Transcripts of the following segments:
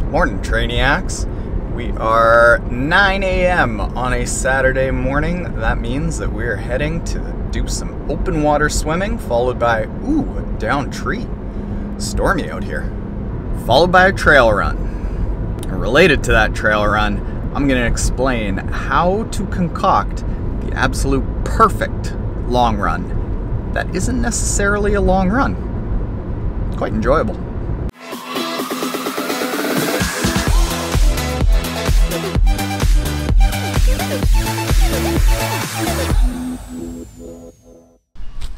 Morning, Trainiacs. We are 9 a.m. on a Saturday morning. That means that we're heading to do some open water swimming, followed by, a downed tree. Stormy out here. Followed by a trail run. And related to that trail run, I'm going to explain how to concoct the absolute perfect long run that isn't necessarily a long run. Quite enjoyable.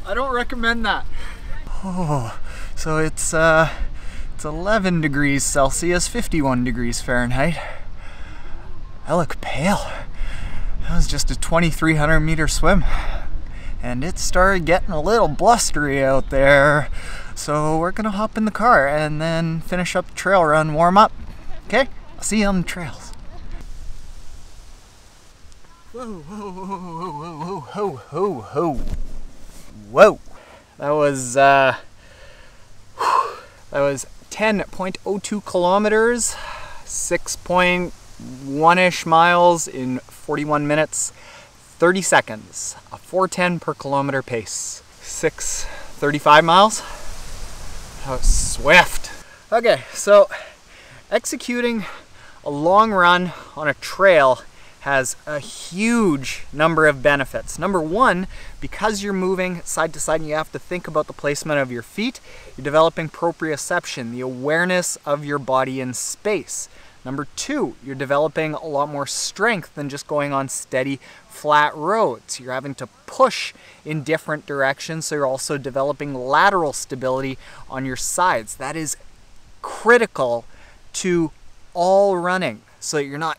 I don't recommend that. So it's 11 degrees Celsius, 51 degrees Fahrenheit. I look pale. That was just a 2,300 meter swim. And it started getting a little blustery out there. So we're gonna hop in the car and then finish up the trail run, warm up. Okay, I'll see you on the trails. Whoa, whoa, whoa, whoa, whoa, whoa, whoa, whoa. That was 10.02 kilometers, 6.1-ish miles in 41 minutes, 30 seconds, a 4:10 per kilometer pace, 6:35 miles. That was swift. Okay, so executing a long run on a trail has a huge number of benefits. Number one, because you're moving side to side and you have to think about the placement of your feet, you're developing proprioception, the awareness of your body in space. Number two, you're developing a lot more strength than just going on steady, flat roads. You're having to push in different directions, so you're also developing lateral stability on your sides. That is critical to all running, so that you're not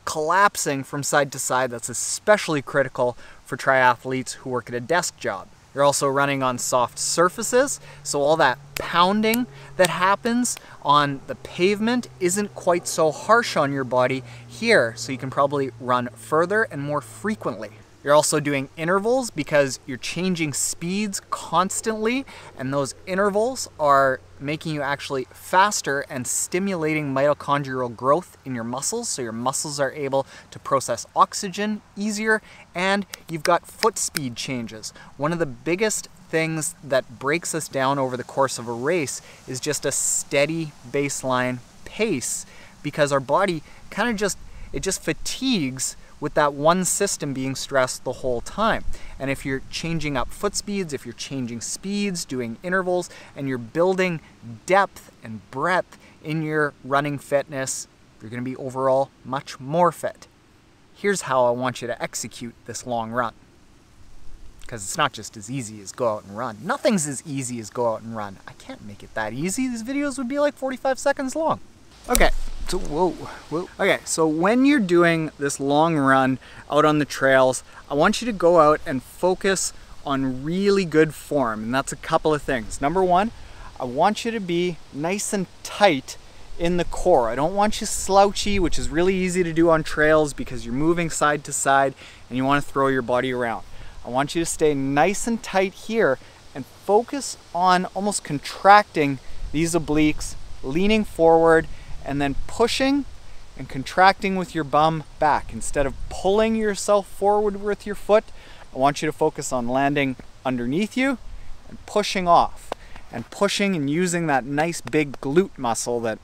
collapsing from side to side. That's especially critical for triathletes who work at a desk job. You're also running on soft surfaces, so all that pounding that happens on the pavement isn't quite so harsh on your body here, so you can probably run further and more frequently. You're also doing intervals because you're changing speeds constantly, and those intervals are making you actually faster and stimulating mitochondrial growth in your muscles, so your muscles are able to process oxygen easier, and you've got foot speed changes. One of the biggest things that breaks us down over the course of a race is just a steady baseline pace, because our body kind of just fatigues with that one system being stressed the whole time. And if you're changing up foot speeds, if you're changing speeds, doing intervals, and you're building depth and breadth in your running fitness, you're going to be overall much more fit. Here's how I want you to execute this long run. Because it's not just as easy as go out and run. Nothing's as easy as go out and run. I can't make it that easy. These videos would be like 45 seconds long. Okay, so whoa. Okay, so when you're doing this long run out on the trails, I want you to go out and focus on really good form, and that's a couple of things. Number one, I want you to be nice and tight in the core. I don't want you slouchy, which is really easy to do on trails because you're moving side to side and you want to throw your body around. I want you to stay nice and tight here and focus on almost contracting these obliques, leaning forward, and then pushing and contracting with your bum back. Instead of pulling yourself forward with your foot, I want you to focus on landing underneath you and pushing off. And pushing and using that nice big glute muscle that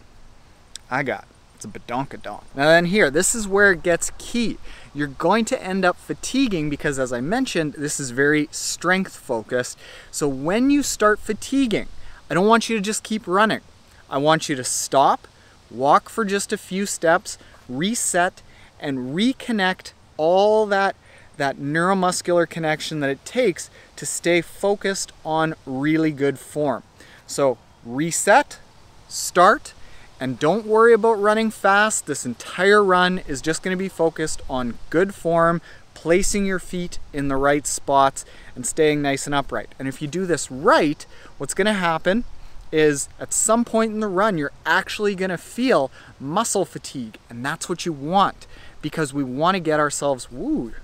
I got. It's a badonkadonk. Now then here, this is where it gets key. You're going to end up fatiguing because, as I mentioned, this is very strength focused. So when you start fatiguing, I don't want you to just keep running. I want you to stop, walk for just a few steps, reset, and reconnect all that neuromuscular connection that it takes to stay focused on really good form. So reset, start, and don't worry about running fast. This entire run is just going to be focused on good form, placing your feet in the right spots, and staying nice and upright. And if you do this right, what's going to happen is at some point in the run, you're actually going to feel muscle fatigue, and that's what you want, because we want to get ourselves wooed.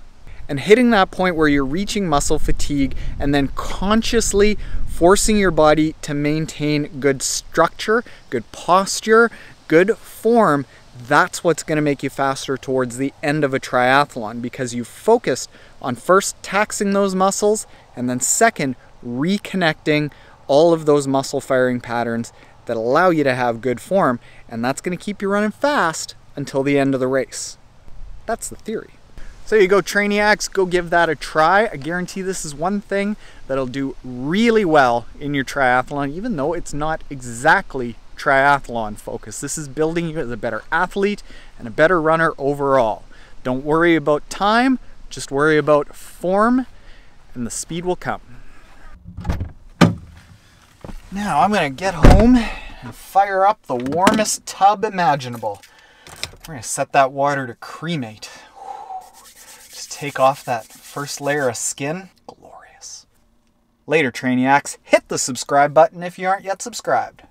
and hitting that point where you're reaching muscle fatigue and then consciously forcing your body to maintain good structure, good posture, good form, that's what's going to make you faster towards the end of a triathlon, because you focused on first taxing those muscles and then second reconnecting all of those muscle firing patterns that allow you to have good form, and that's going to keep you running fast until the end of the race. That's the theory. So you go, Trainiacs, go give that a try. I guarantee this is one thing that'll do really well in your triathlon, even though it's not exactly triathlon focused. This is building you as a better athlete and a better runner overall. Don't worry about time, just worry about form, and the speed will come. Now I'm gonna get home and fire up the warmest tub imaginable. We're gonna set that water to cremate. Just take off that first layer of skin. Glorious. Later, Trainiacs. Hit the subscribe button if you aren't yet subscribed.